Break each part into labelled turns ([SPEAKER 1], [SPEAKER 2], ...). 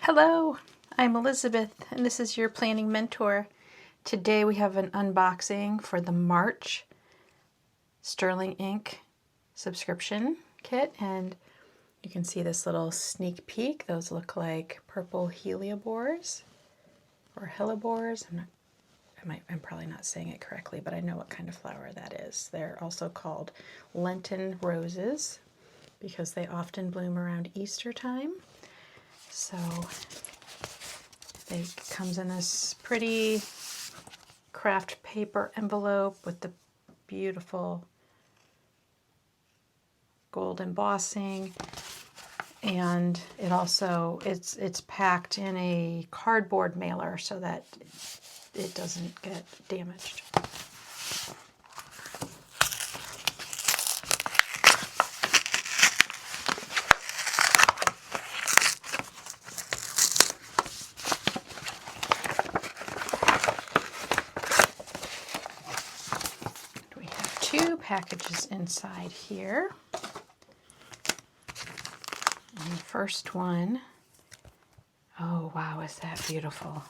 [SPEAKER 1] Hello, I'm Elizabeth, and this is your planning mentor. Today we have an unboxing for the March Sterling Ink subscription kit, and you can see this little sneak peek. Those look like purple hellebores or hellebores. I'm probably not saying it correctly, but I know what kind of flower that is. They're also called Lenten roses because they often bloom around Easter time. So it comes in this pretty craft paper envelope with the beautiful gold embossing, and it's packed in a cardboard mailer so that it doesn't get damaged. We have two packages inside here. And the first one, oh wow, is that beautiful.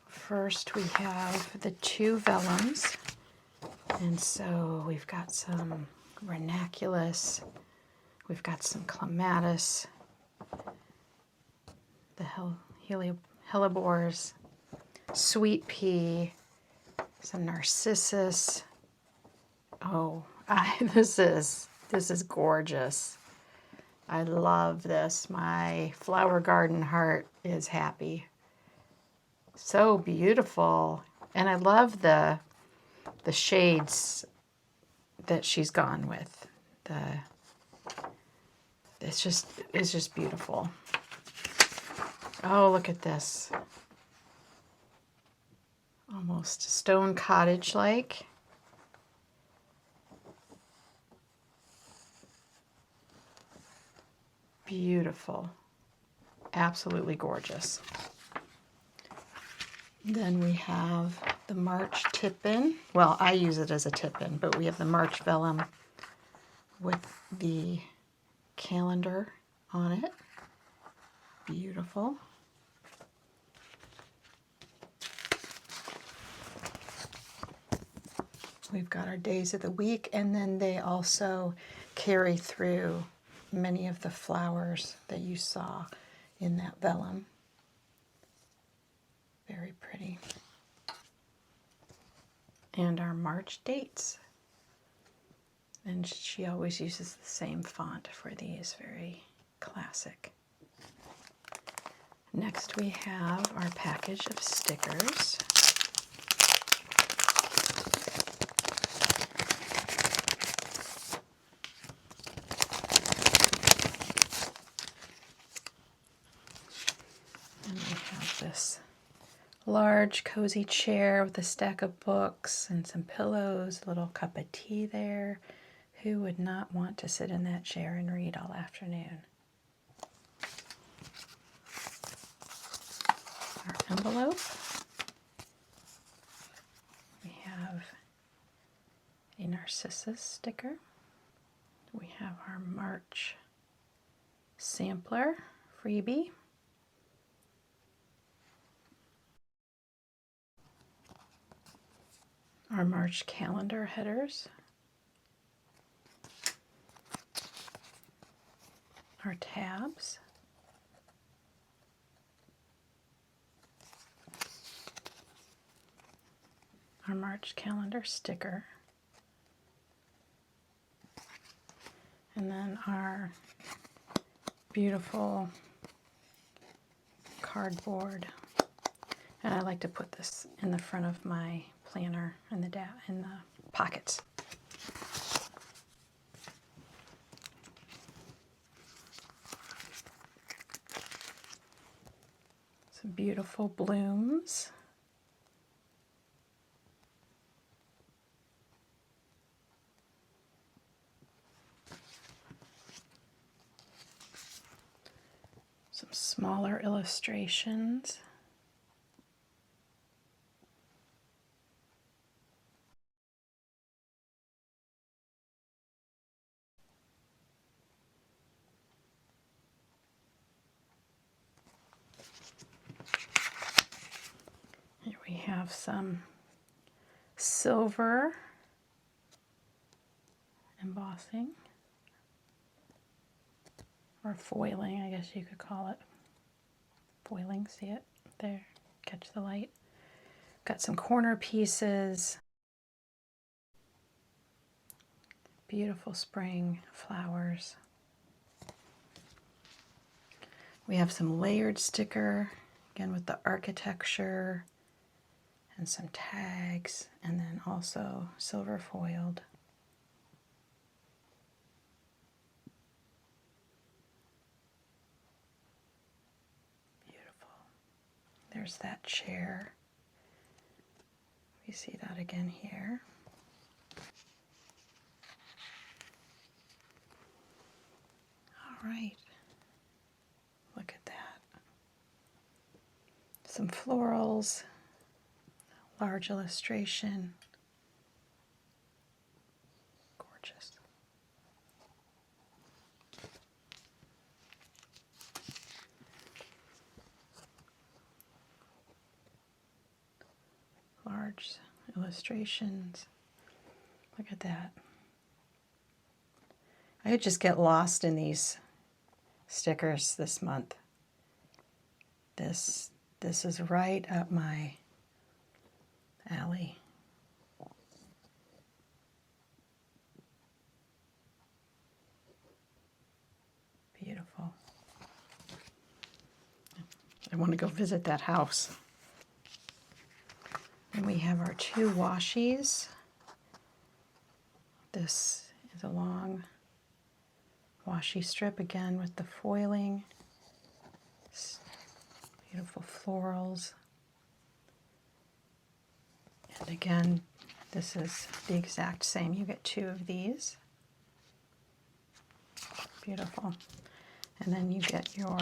[SPEAKER 1] First we have the two vellums, and so we've got some ranunculus, we've got some clematis, the hellebores, sweet pea, some narcissus. Oh, this is gorgeous. I love this. My flower garden heart is happy. So beautiful. And I love the shades that she's gone with. It's just beautiful. Oh, look at this. Almost stone cottage-like. Beautiful. Absolutely gorgeous. Then we have the March tip-in. Well, I use it as a tip-in, but we have the March vellum with the calendar on it. Beautiful. We've got our days of the week, and then they also carry through many of the flowers that you saw in that vellum. Very pretty. And our March dates. And she always uses the same font for these, very classic. Next we have our package of stickers. And we have this large cozy chair with a stack of books and some pillows, a little cup of tea there. Who would not want to sit in that chair and read all afternoon? Our envelope. We have a narcissus sticker. We have our March sampler freebie. Our March calendar headers. Our tabs. Our March calendar sticker. And then our beautiful cardboard. And I like to put this in the front of my planner in the pockets. Some beautiful blooms. smaller illustrations. Here we have some silver embossing, or foiling, I guess you could call it. Foiling, see it there? Catch the light. Got some corner pieces. Beautiful spring flowers. We have some layered sticker, again with the architecture and some tags, and then also silver foiled. Beautiful. There's that chair. We see that again here. All right. Look at that. Some florals, large illustration. Gorgeous. Large illustrations. Look at that. I could just get lost in these stickers this month. This is right up my alley. Beautiful. I want to go visit that house. And we have our 2 Washis. This is a long washi strip, again with the foiling. Beautiful florals. And again, this is the exact same. You get 2 of these. Beautiful. And then you get your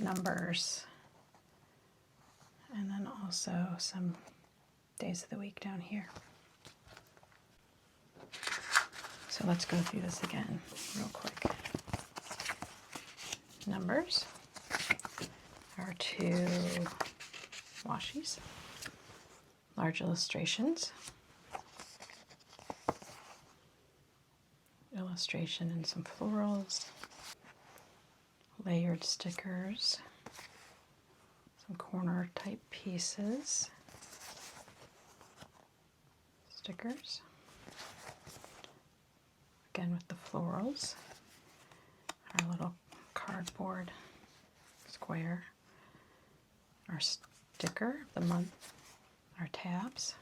[SPEAKER 1] numbers. And then also some days of the week down here. So let's go through this again real quick. Numbers. Our 2 Washis. Large illustrations. Illustration and some florals. Layered stickers. Some corner type pieces. Stickers. Again with the florals. Our little cardboard square. Our sticker of the month. Our tabs.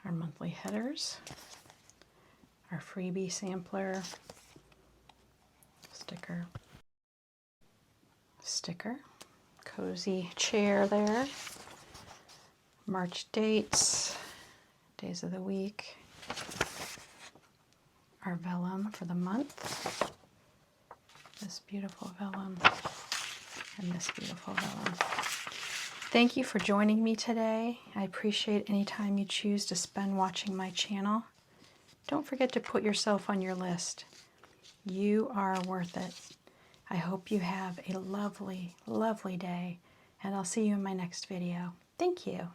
[SPEAKER 1] Our monthly headers. Our freebie sampler. Sticker. Sticker. Cozy chair there. March dates. Days of the week. Our vellum for the month. This beautiful vellum. And this beautiful vellum. Thank you for joining me today. I appreciate any time you choose to spend watching my channel. Don't forget to put yourself on your list. You are worth it. I hope you have a lovely, lovely day, and I'll see you in my next video. Thank you.